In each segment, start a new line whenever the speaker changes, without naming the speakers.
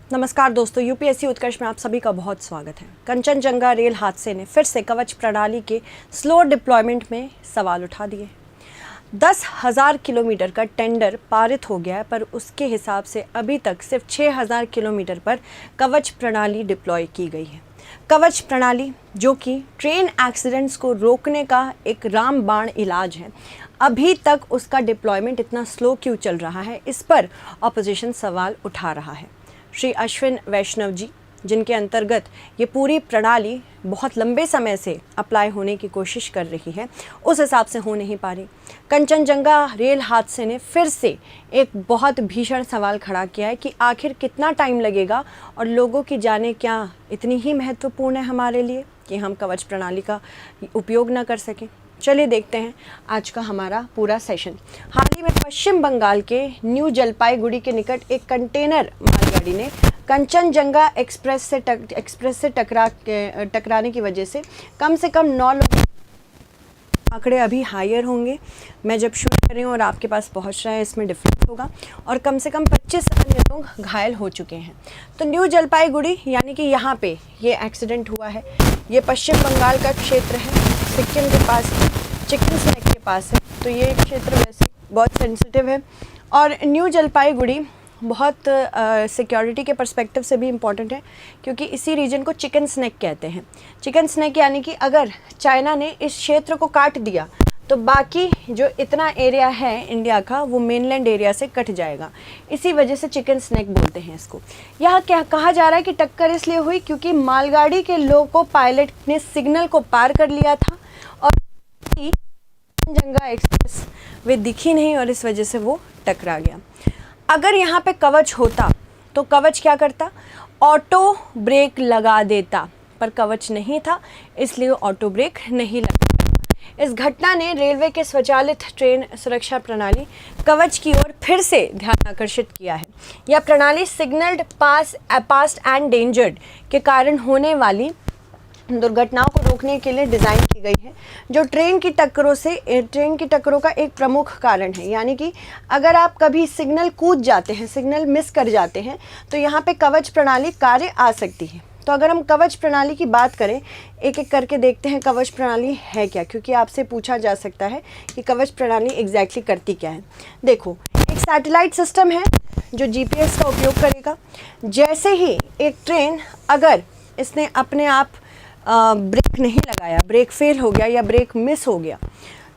नमस्कार दोस्तों, यूपीएससी उत्कर्ष में आप सभी का बहुत स्वागत है। कंचनजंगा रेल हादसे ने फिर से कवच प्रणाली के स्लो डिप्लॉयमेंट में सवाल उठा दिए। 10,000 किलोमीटर का टेंडर पारित हो गया है, पर उसके हिसाब से अभी तक सिर्फ 6,000 किलोमीटर पर कवच प्रणाली डिप्लॉय की गई है। कवच प्रणाली जो कि ट्रेन एक्सीडेंट्स को रोकने का एक रामबाण इलाज है, अभी तक उसका डिप्लॉयमेंट इतना स्लो क्यों चल रहा है, इस पर ऑपोजिशन सवाल उठा रहा है। श्री अश्विन वैष्णव जी, जिनके अंतर्गत ये पूरी प्रणाली बहुत लंबे समय से अप्लाई होने की कोशिश कर रही है, उस हिसाब से हो नहीं पा रही। कंचनजंगा रेल हादसे ने फिर से एक बहुत भीषण सवाल खड़ा किया है कि आखिर कितना टाइम लगेगा और लोगों की जानें क्या इतनी ही महत्वपूर्ण है हमारे लिए कि हम कवच प्रणाली का उपयोग न कर सकें। चलिए देखते हैं आज का हमारा पूरा सेशन। हाल ही में पश्चिम बंगाल के न्यू जलपाईगुड़ी के निकट एक कंटेनर मालगाड़ी ने कंचनजंगा एक्सप्रेस से टकराने की वजह से कम 9 लोग, आंकड़े अभी हायर होंगे, मैं जब शूट कर रही हूँ और आपके पास पहुँच रहा है इसमें डिफरेंस होगा, और कम से कम 25 अन्य लोग घायल हो चुके हैं। तो न्यू जलपाईगुड़ी यानी कि यहाँ पे ये एक्सीडेंट हुआ है, ये पश्चिम बंगाल का क्षेत्र है, सिक्किम के पास है, चिकन स्नैक के पास है, तो ये क्षेत्र वैसे बहुत सेंसिटिव है। और न्यू जलपाईगुड़ी बहुत सिक्योरिटी के पर्सपेक्टिव से भी इम्पॉर्टेंट है, क्योंकि इसी रीजन को चिकन स्नैक कहते हैं। चिकन स्नैक यानी कि अगर चाइना ने इस क्षेत्र को काट दिया तो बाकी जो इतना एरिया है इंडिया का, वो मेनलैंड एरिया से कट जाएगा। इसी वजह से चिकन स्नैक बोलते हैं इसको। यह क्या कहा जा रहा है कि टक्कर इसलिए हुई क्योंकि मालगाड़ी के लोग को पायलट ने सिग्नल को पार कर लिया था और कंचनजंगा एक्सप्रेस वे दिखी नहीं और इस वजह से वो टकरा गया। अगर यहाँ पे कवच होता तो कवच क्या करता, ऑटो ब्रेक लगा देता, पर कवच नहीं था इसलिए ऑटो ब्रेक नहीं लगा। इस घटना ने रेलवे के स्वचालित ट्रेन सुरक्षा प्रणाली कवच की ओर फिर से ध्यान आकर्षित किया है। यह प्रणाली सिग्नल्ड पास्ट एंड डेंजर्ड के कारण होने वाली दुर्घटनाओं को रोकने के लिए डिज़ाइन की गई है, जो ट्रेन की टक्करों का एक प्रमुख कारण है। यानी कि अगर आप कभी सिग्नल कूद जाते हैं, सिग्नल मिस कर जाते हैं, तो यहाँ पे कवच प्रणाली कार्य आ सकती है। तो अगर हम कवच प्रणाली की बात करें, एक एक करके देखते हैं कवच प्रणाली है क्या, क्योंकि आपसे पूछा जा सकता है कि कवच प्रणाली एग्जैक्टली करती क्या है। देखो, एक सैटेलाइट सिस्टम है जो जीपीएस का उपयोग करेगा। जैसे ही एक ट्रेन, अगर इसने अपने आप ब्रेक नहीं लगाया, ब्रेक फेल हो गया या ब्रेक मिस हो गया,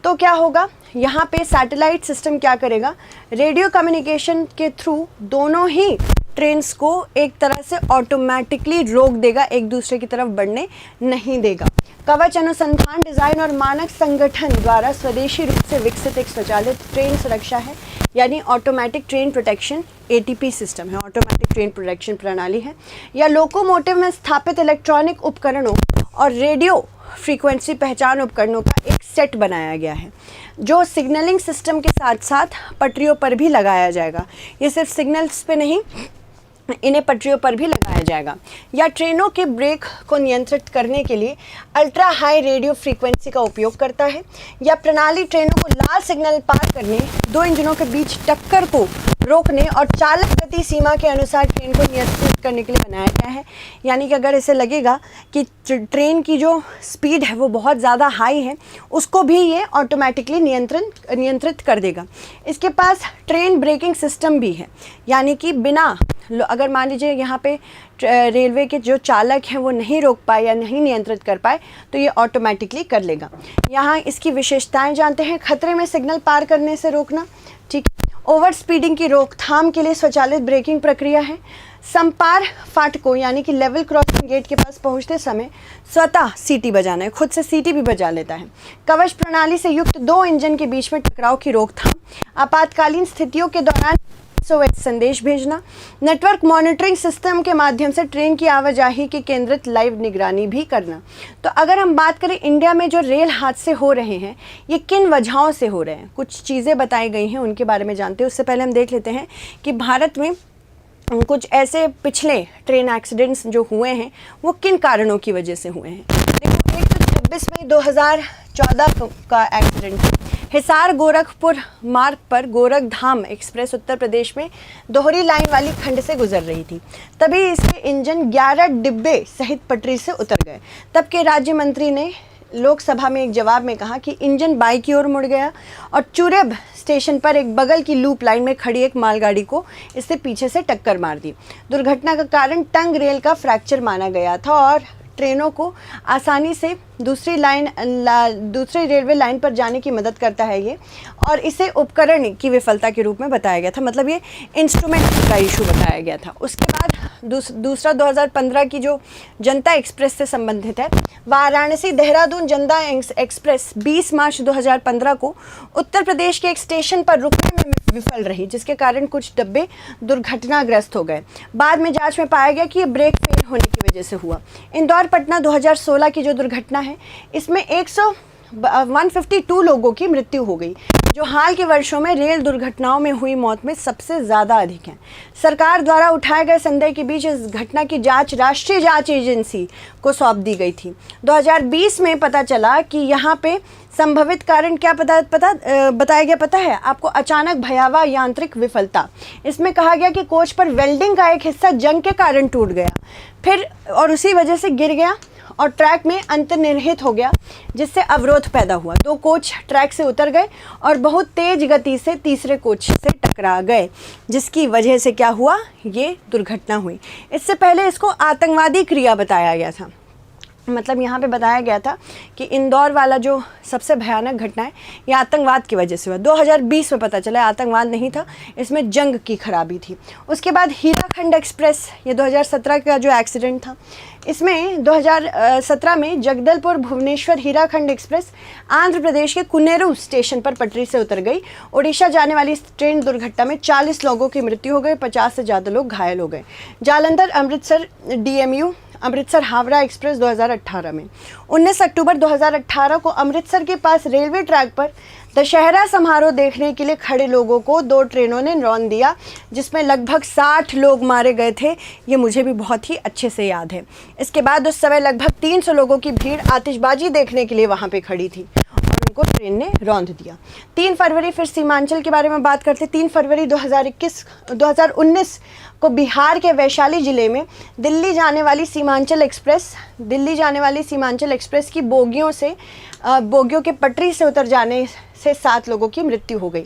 तो क्या होगा, यहाँ पे सैटेलाइट सिस्टम क्या करेगा, रेडियो कम्युनिकेशन के थ्रू दोनों ही ट्रेन्स को एक तरह से ऑटोमेटिकली रोक देगा, एक दूसरे की तरफ बढ़ने नहीं देगा। कवच अनुसंधान डिज़ाइन और मानक संगठन द्वारा स्वदेशी रूप से विकसित एक स्वचालित ट्रेन सुरक्षा है, यानी automatic train protection ATP system है, ऑटोमेटिक ट्रेन प्रोटेक्शन प्रणाली है। या लोकोमोटिव में स्थापित इलेक्ट्रॉनिक उपकरणों और रेडियो फ्रीक्वेंसी पहचान उपकरणों का एक सेट बनाया गया है, जो सिग्नलिंग सिस्टम के साथ साथ पटरियों पर भी लगाया जाएगा। ये सिर्फ सिग्नल्स पे नहीं, इन्हें पटरियों पर भी लगाया जाएगा। या ट्रेनों के ब्रेक को नियंत्रित करने के लिए अल्ट्रा हाई रेडियो फ्रीक्वेंसी का उपयोग करता है। यह प्रणाली ट्रेनों को लाल सिग्नल पार करने, दो इंजनों के बीच टक्कर को रोकने और चालक गति सीमा के अनुसार ट्रेन को नियंत्रित करने के लिए बनाया गया है। यानी कि अगर इसे लगेगा कि ट्रेन की जो स्पीड है वो बहुत ज़्यादा हाई है, उसको भी ये ऑटोमेटिकली नियंत्रित कर देगा। इसके पास ट्रेन ब्रेकिंग सिस्टम भी है, यानी कि बिना, अगर मान लीजिए यहाँ पे रेलवे के जो चालक हैं वो नहीं रोक पाए या नहीं नियंत्रित कर पाए, तो ये ऑटोमेटिकली कर लेगा। यहाँ इसकी विशेषताएं जानते हैं। खतरे में सिग्नल पार करने से रोकना, ठीक। ओवर स्पीडिंग की रोकथाम के लिए स्वचालित ब्रेकिंग प्रक्रिया है। संपार फाटकों यानी कि लेवल क्रॉसिंग गेट के पास पहुंचते समय स्वतः सीटी बजाना है, खुद से सीटी भी बजा लेता है। कवच प्रणाली से युक्त दो इंजन के बीच में टकराव की रोकथाम, आपातकालीन स्थितियों के दौरान SOS संदेश भेजना, नेटवर्क मॉनिटरिंग सिस्टम के माध्यम से ट्रेन की आवाजाही की केंद्रित लाइव निगरानी भी करना। तो अगर हम बात करें इंडिया में जो रेल हादसे हो रहे हैं, ये किन वजहों से हो रहे हैं, कुछ चीज़ें बताई गई हैं, उनके बारे में जानते हैं। उससे पहले हम देख लेते हैं कि भारत में कुछ ऐसे पिछले ट्रेन एक्सीडेंट्स जो हुए हैं वो किन कारणों की वजह से हुए हैं। देखो, एक तो 26 मई 2014 का एक्सीडेंट हिसार गोरखपुर मार्ग पर गोरखधाम एक्सप्रेस उत्तर प्रदेश में दोहरी लाइन वाली खंड से गुजर रही थी। तभी इसके इंजन 11 डिब्बे सहित पटरी से उतर गए। तब के राज्य मंत्री ने लोकसभा में एक जवाब में कहा कि इंजन बाई की ओर मुड़ गया और चुरेब स्टेशन पर एक बगल की लूप लाइन में खड़ी एक मालगाड़ी को इससे पीछे से टक्कर मार दी। दुर्घटना का कारण टंग रेल का फ्रैक्चर माना गया था और ट्रेनों को आसानी से दूसरी रेलवे लाइन पर जाने की मदद करता है ये, और इसे उपकरण की विफलता के रूप में बताया गया था। मतलब ये इंस्ट्रूमेंट का इशू बताया गया था। उसके बाद दूसरा 2015 की जो जनता एक्सप्रेस से संबंधित है, वाराणसी देहरादून जनता एक्सप्रेस 20 मार्च 2015 को उत्तर प्रदेश के एक स्टेशन पर रुकने में विफल रही, जिसके कारण कुछ डब्बे दुर्घटनाग्रस्त हो गए। बाद में जांच में पाया गया कि ये ब्रेक फेल होने की वजह से हुआ। इंदौर पटना 2016 की जो दुर्घटना है, इसमें 152 लोगों की मृत्यु हो गई, जो हाल के वर्षों में रेल दुर्घटनाओं में हुई मौत में सबसे ज़्यादा अधिक है। सरकार द्वारा उठाए गए संदेह के बीच इस घटना की जांच राष्ट्रीय जांच एजेंसी को सौंप दी गई थी। 2020 में पता चला कि यहाँ पे संभावित कारण क्या बताया गया पता है आपको? अचानक भयावह यांत्रिक विफलता। इसमें कहा गया कि कोच पर वेल्डिंग का एक हिस्सा जंग के कारण टूट गया, फिर और उसी वजह से गिर गया और ट्रैक में अंतर्निहित हो गया, जिससे अवरोध पैदा हुआ। 2 कोच ट्रैक से उतर गए और बहुत तेज गति से तीसरे कोच से टकरा गए, जिसकी वजह से क्या हुआ, ये दुर्घटना हुई। इससे पहले इसको आतंकवादी क्रिया बताया गया था। मतलब यहाँ पे बताया गया था कि इंदौर वाला जो सबसे भयानक घटना है, ये आतंकवाद की वजह से हुआ। 2020 में पता चला आतंकवाद नहीं था, इसमें जंग की खराबी थी। उसके बाद हीराखंड एक्सप्रेस, ये 2017 का जो एक्सीडेंट था, इसमें 2017 में जगदलपुर भुवनेश्वर हीराखंड एक्सप्रेस आंध्र प्रदेश के कुनेरू स्टेशन पर पटरी से उतर गई। ओडिशा जाने वाली इस ट्रेन दुर्घटना में 40 लोगों की मृत्यु हो गई, 50 से ज़्यादा लोग घायल हो गए। जालंधर अमृतसर DMU अमृतसर हावड़ा एक्सप्रेस 2018 में 19 अक्टूबर 2018 को अमृतसर के पास रेलवे ट्रैक पर दशहरा समारोह देखने के लिए खड़े लोगों को 2 ट्रेनों ने रौंद दिया, जिसमें लगभग 60 लोग मारे गए थे। ये मुझे भी बहुत ही अच्छे से याद है। इसके बाद उस समय लगभग 300 लोगों की भीड़ आतिशबाजी देखने के लिए वहाँ पे खड़ी थी और उनको ट्रेन ने रौंद दिया। 3 फरवरी फिर सीमांचल के बारे में बात करते। 3 फरवरी 2019 को बिहार के वैशाली जिले में दिल्ली जाने वाली सीमांचल एक्सप्रेस की बोगियों के पटरी से उतर जाने से 7 लोगों की मृत्यु हो गई।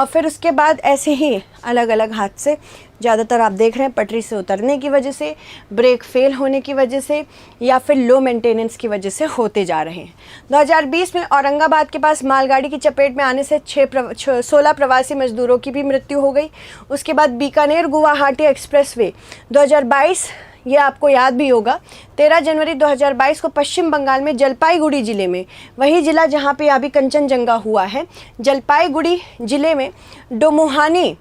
फिर उसके बाद ऐसे ही अलग अलग हादसे ज़्यादातर आप देख रहे हैं पटरी से उतरने की वजह से, ब्रेक फेल होने की वजह से, या फिर लो मेंटेनेंस की वजह से होते जा रहे हैं। 2020 में औरंगाबाद के पास मालगाड़ी की चपेट में आने से 16 प्रवासी मजदूरों की भी मृत्यु हो गई। उसके बाद बीकानेर गुवाहाटी एक्सप्रेसवे 2022, ये आपको याद भी होगा, 13 जनवरी 2022 को पश्चिम बंगाल में जलपाईगुड़ी जिले में, वही जिला जहाँ पे अभी कंचनजंगा हुआ है, जलपाईगुड़ी जिले में डोमुहानी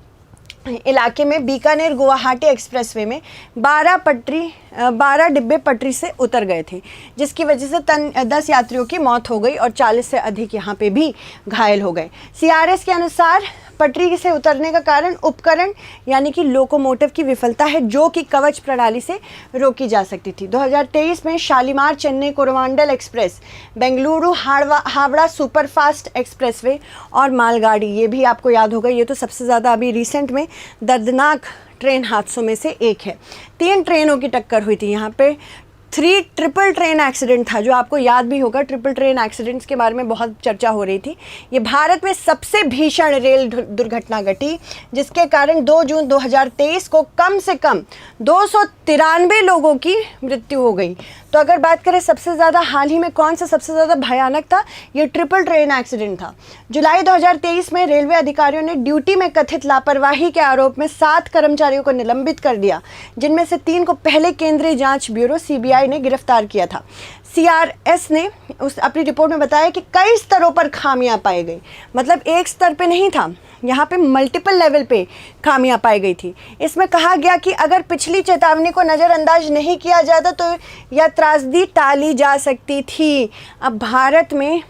इलाके में बीकानेर गुवाहाटी एक्सप्रेसवे में 12 डिब्बे पटरी से उतर गए थे, जिसकी वजह से 10 यात्रियों की मौत हो गई और 40 से अधिक यहाँ पे भी घायल हो गए। CRS के अनुसार पटरी से उतरने का कारण उपकरण यानी कि लोकोमोटिव की विफलता है, जो कि कवच प्रणाली से रोकी जा सकती थी। 2023 में Shalimar Chennai Coromandel express, Bengaluru Howrah superfast expressway और मालगाड़ी, ये भी आपको याद होगा, ये तो सबसे ज़्यादा अभी रिसेंट में दर्दनाक ट्रेन हादसों में से एक है। 3 ट्रेनों की टक्कर हुई थी यहाँ पे। 3 ट्रिपल ट्रेन एक्सीडेंट था, जो आपको याद भी होगा। ट्रिपल ट्रेन एक्सीडेंट्स के बारे में बहुत चर्चा हो रही थी। ये भारत में सबसे भीषण रेल दुर्घटना घटी, जिसके कारण 2 जून 2023 को कम से कम 293 लोगों की मृत्यु हो गई। तो अगर बात करें सबसे ज़्यादा हाल ही में कौन सा सबसे ज़्यादा भयानक था, ये ट्रिपल ट्रेन एक्सीडेंट था। जुलाई 2023 में रेलवे अधिकारियों ने ड्यूटी में कथित लापरवाही के आरोप में 7 कर्मचारियों को निलंबित कर दिया, जिनमें से 3 को पहले केंद्रीय जांच ब्यूरो CBI ने गिरफ्तार किया था। CRS ने अपनी रिपोर्ट में बताया कि कई स्तरों पर खामियां पाई गई। मतलब एक स्तर पे नहीं था, यहाँ पे मल्टीपल लेवल पे खामियां पाई गई थी। इसमें कहा गया कि अगर पिछली चेतावनी को नज़रअंदाज नहीं किया जाता तो यह त्रासदी टाली जा सकती थी। अब भारत में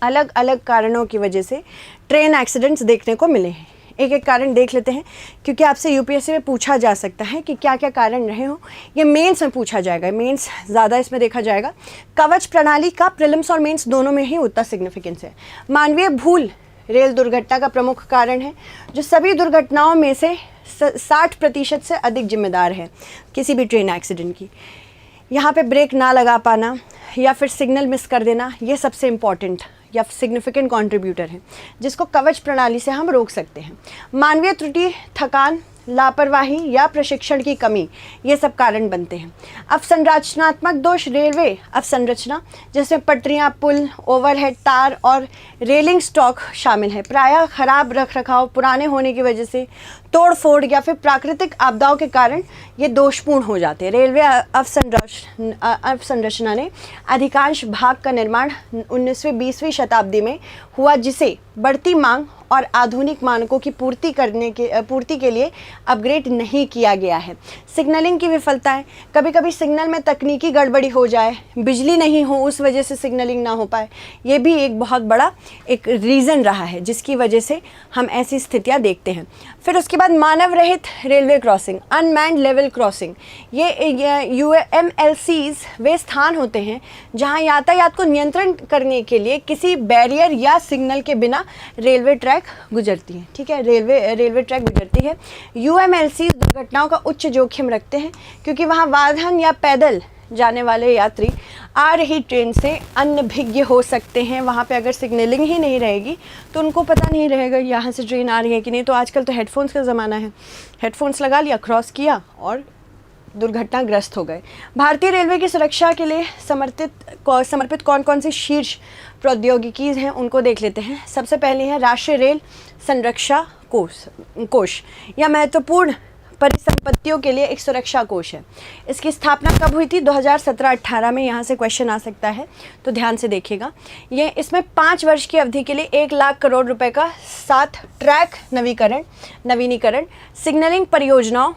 अलग अलग कारणों की वजह से ट्रेन एक्सीडेंट्स देखने को मिले हैं। एक एक कारण देख लेते हैं, क्योंकि आपसे यूपीएससी में पूछा जा सकता है कि क्या क्या कारण रहे हो। ये मेंस में पूछा जाएगा, मेंस ज़्यादा इसमें देखा जाएगा। कवच प्रणाली का प्रीलिम्स और मेंस दोनों में ही उतना सिग्निफिकेंस है। मानवीय भूल रेल दुर्घटना का प्रमुख कारण है, जो सभी दुर्घटनाओं में से 60% से अधिक जिम्मेदार है किसी भी ट्रेन एक्सीडेंट की। यहाँ पे ब्रेक ना लगा पाना या फिर सिग्नल मिस कर देना, ये सबसे इम्पॉर्टेंट या सिग्निफिकेंट कंट्रीब्यूटर है, जिसको कवच प्रणाली से हम रोक सकते हैं। मानवीय त्रुटि, थकान, लापरवाही या प्रशिक्षण की कमी, ये सब कारण बनते हैं। अवसंरचनात्मक दोष रेलवे अवसंरचना, जिसमें पटरियाँ, पुल, ओवरहेड तार और रेलिंग स्टॉक शामिल है, प्रायः खराब रखरखाव, पुराने होने की वजह से, तोड़ फोड़ या फिर प्राकृतिक आपदाओं के कारण ये दोषपूर्ण हो जाते हैं। रेलवे अवसंरचना ने अधिकांश भाग का निर्माण 19वीं-20वीं शताब्दी में हुआ, जिसे बढ़ती मांग और आधुनिक मानकों की पूर्ति के लिए अपग्रेड नहीं किया गया है। सिग्नलिंग की विफलताएं, कभी कभी सिग्नल में तकनीकी गड़बड़ी हो जाए, बिजली नहीं हो, उस वजह से सिग्नलिंग ना हो पाए, ये भी एक बहुत बड़ा एक रीज़न रहा है, जिसकी वजह से हम ऐसी स्थितियां देखते हैं। फिर उसके बाद मानव रहित railway crossing, unmanned level crossing, ये UMLCs वे स्थान होते हैं जहां यातायात को नियंत्रण करने के लिए किसी बैरियर या सिग्नल के बिना रेलवे ट्रैक गुजरती है। ठीक है, रेलवे ट्रैक गुजरती है। UMLCs दुर्घटनाओं का उच्च जोखिम रखते हैं, क्योंकि वहां वाहन या पैदल जाने वाले यात्री आ रही ट्रेन से अनभिज्ञ हो सकते हैं। वहाँ पे अगर सिग्नलिंग ही नहीं रहेगी तो उनको पता नहीं रहेगा यहाँ से ट्रेन आ रही है कि नहीं। तो आजकल तो हेडफोन्स का ज़माना है, हेडफोन्स लगा लिया, क्रॉस किया और दुर्घटनाग्रस्त हो गए। भारतीय रेलवे की सुरक्षा के लिए समर्पित कौन कौन सी शीर्ष प्रौद्योगिकीज़ हैं, उनको देख लेते हैं। सबसे पहले है राष्ट्रीय रेल संरक्षा कोष। यह महत्वपूर्ण परिसंपत्तियों के लिए एक सुरक्षा कोष है। इसकी स्थापना कब हुई थी? 2017-18 में। यहाँ से क्वेश्चन आ सकता है, तो ध्यान से देखिएगा। इसमें 5 वर्ष की अवधि के लिए 1 लाख करोड़ रुपए का 7 ट्रैक नवीनीकरण, सिग्नलिंग परियोजनाओं,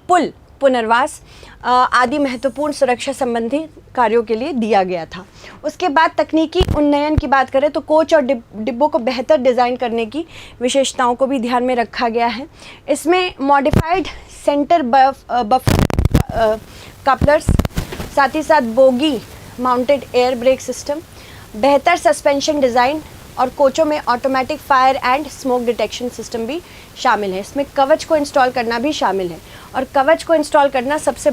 पुल पुनर्वास आदि महत्वपूर्ण सुरक्षा संबंधी कार्यों के लिए दिया गया था। उसके बाद तकनीकी उन्नयन की बात करें तो कोच और डिब्बों को बेहतर डिज़ाइन करने की विशेषताओं को भी ध्यान में रखा गया है। इसमें मॉडिफाइड सेंटर बफर कपलर्स, साथ ही साथ bogie mounted air brake system, बेहतर सस्पेंशन डिज़ाइन और कोचों में automatic fire and smoke detection system भी शामिल है। इसमें कवच को इंस्टॉल करना भी शामिल है, और कवच को इंस्टॉल करना सबसे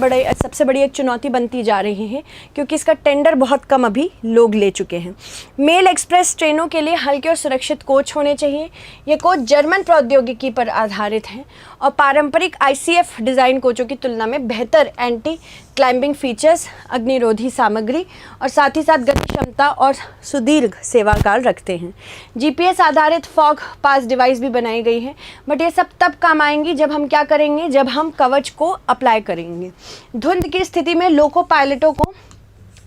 बड़ी एक चुनौती बनती जा रही है, क्योंकि इसका टेंडर बहुत कम अभी लोग ले चुके हैं। मेल एक्सप्रेस ट्रेनों के लिए हल्के और सुरक्षित कोच होने चाहिए। ये कोच जर्मन प्रौद्योगिकी पर आधारित हैं और पारंपरिक ICF डिज़ाइन कोचों की तुलना में बेहतर एंटी क्लाइंबिंग फीचर्स, अग्निरोधी सामग्री और साथ ही साथ गति क्षमता और सुदीर्घ सेवा काल रखते हैं। GPS आधारित फॉग पास डिवाइस भी बनाई गई है, बट ये सब तब काम आएंगी जब हम क्या करेंगे, जब हम कवच को अप्लाई करेंगे। धुंध की स्थिति में लोको पायलटों को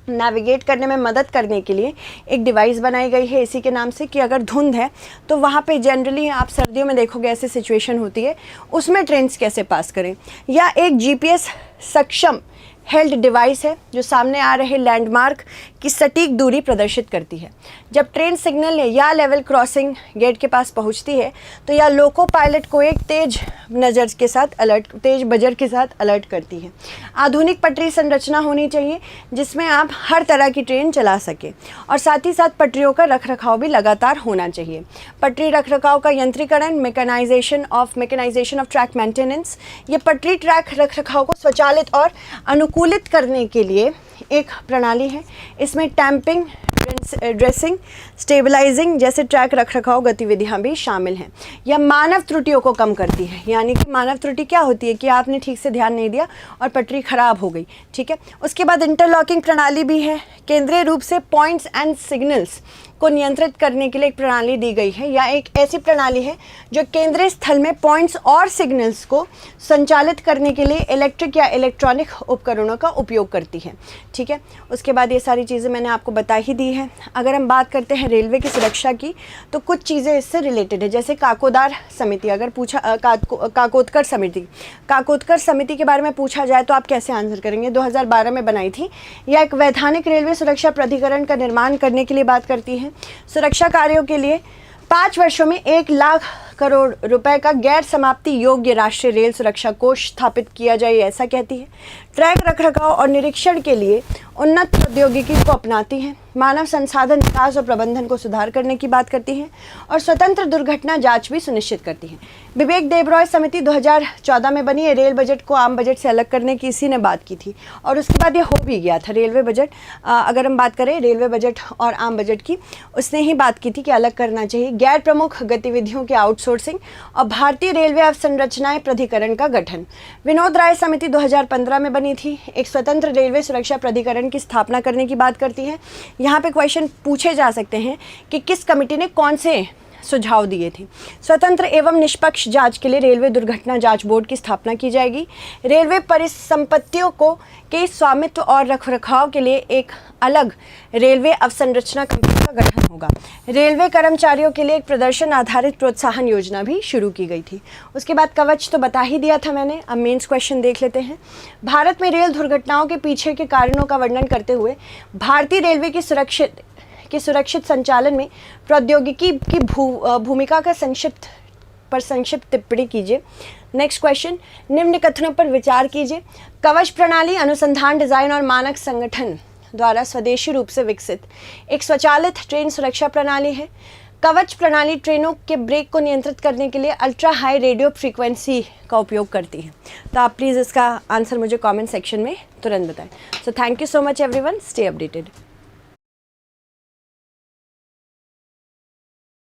नेविगेट करने में मदद करने के लिए एक डिवाइस बनाई गई है इसी के नाम से, कि अगर धुंध है तो वहाँ पे जनरली आप सर्दियों में देखोगे ऐसी सिचुएशन होती है, उसमें ट्रेन्स कैसे पास करें। या एक GPS सक्षम हेल्ड डिवाइस है जो सामने आ रहे लैंडमार्क की सटीक दूरी प्रदर्शित करती है। जब ट्रेन सिग्नल या लेवल क्रॉसिंग गेट के पास पहुंचती है तो यह लोको पायलट को एक तेज बजर के साथ अलर्ट करती है। आधुनिक पटरी संरचना होनी चाहिए जिसमें आप हर तरह की ट्रेन चला सके, और साथ ही साथ पटरियों का रखरखाव भी लगातार होना चाहिए। पटरी रखरखाव का यंत्रीकरण, मैकेनाइजेशन ऑफ ट्रैक मेंटेनेंस, ये पटरी ट्रैक रखरखाव को स्वचालित और अनुकूलित करने के लिए एक प्रणाली है। इसमें टैंपिंग, ड्रेसिंग, स्टेबलाइजिंग जैसे ट्रैक रखरखाव गतिविधियां भी शामिल हैं। यह मानव त्रुटियों को कम करती है, यानी कि मानव त्रुटि क्या होती है कि आपने ठीक से ध्यान नहीं दिया और पटरी खराब हो गई। ठीक है, उसके बाद इंटरलॉकिंग प्रणाली भी है। केंद्रीय रूप से पॉइंट्स एंड सिग्नल्स को नियंत्रित करने के लिए एक प्रणाली दी गई है, या एक ऐसी प्रणाली है जो केंद्रीय स्थल में पॉइंट्स और सिग्नल्स को संचालित करने के लिए इलेक्ट्रिक या इलेक्ट्रॉनिक उपकरणों का उपयोग करती है। ठीक है, उसके बाद ये सारी चीज़ें मैंने आपको बता ही दी है। अगर हम बात करते हैं रेलवे की सुरक्षा की, तो कुछ चीज़ें इससे रिलेटेड है, जैसे काकोदार समिति। अगर पूछा काकोदकर समिति के बारे में पूछा जाए तो आप कैसे आंसर करेंगे? 2012 में बनाई थी। यह एक वैधानिक रेलवे सुरक्षा प्राधिकरण का निर्माण करने के लिए बात करती है। सुरक्षा कार्यों के लिए 5 वर्षों में 1 लाख करोड़ रुपए का गैर समाप्ति योग्य राष्ट्रीय रेल सुरक्षा कोष स्थापित किया जाए, ऐसा कहती है। ट्रैक रखरखाव और निरीक्षण के लिए उन्नत प्रौद्योगिकी को अपनाती है। मानव संसाधन विकास और प्रबंधन को सुधार करने की बात करती है और स्वतंत्र दुर्घटना जांच भी सुनिश्चित करती है। विवेक देबरॉय समिति 2014 में बनी है। रेल बजट को आम बजट से अलग करने की इसी ने बात की थी और उसके बाद ये हो भी गया था। रेलवे बजट, अगर हम बात करें रेलवे बजट और आम बजट की, उसने ही बात की थी कि अलग करना चाहिए। गैर प्रमुख गतिविधियों की आउटसोर्सिंग और भारतीय रेलवे अवसंरचनाएं प्राधिकरण का गठन। विनोद राय समिति 2015 में बनी थी। एक स्वतंत्र रेलवे सुरक्षा प्राधिकरण की स्थापना करने की बात करती है। यहाँ पे क्वेश्चन पूछे जा सकते हैं कि किस कमेटी ने कौन से सुझाव दिए थे। स्वतंत्र एवं निष्पक्ष जांच के लिए रेलवे दुर्घटना जांच बोर्ड की स्थापना की जाएगी। रेलवे परिसंपत्तियों के स्वामित्व और रखरखाव के लिए एक अलग रेलवे अवसंरचना कंपनी का गठन होगा। रेलवे कर्मचारियों के लिए एक प्रदर्शन आधारित प्रोत्साहन योजना भी शुरू की गई थी। उसके बाद कवच तो बता ही दिया था मैंने। अब मेंस क्वेश्चन देख लेते हैं। भारत में रेल दुर्घटनाओं के पीछे के कारणों का वर्णन करते हुए भारतीय रेलवे की सुरक्षित संचालन में प्रौद्योगिकी की भूमिका का संक्षिप्त टिप्पणी कीजिए। नेक्स्ट क्वेश्चन, निम्न कथनों पर विचार कीजिए। कवच प्रणाली अनुसंधान, डिजाइन और मानक संगठन द्वारा स्वदेशी रूप से विकसित एक स्वचालित ट्रेन सुरक्षा प्रणाली है। कवच प्रणाली ट्रेनों के ब्रेक को नियंत्रित करने के लिए अल्ट्रा हाई रेडियो फ्रीक्वेंसी का उपयोग करती है। तो आप प्लीज़ इसका आंसर मुझे कमेंट सेक्शन में तुरंत बताएं। So thank you so much everyone, stay updated.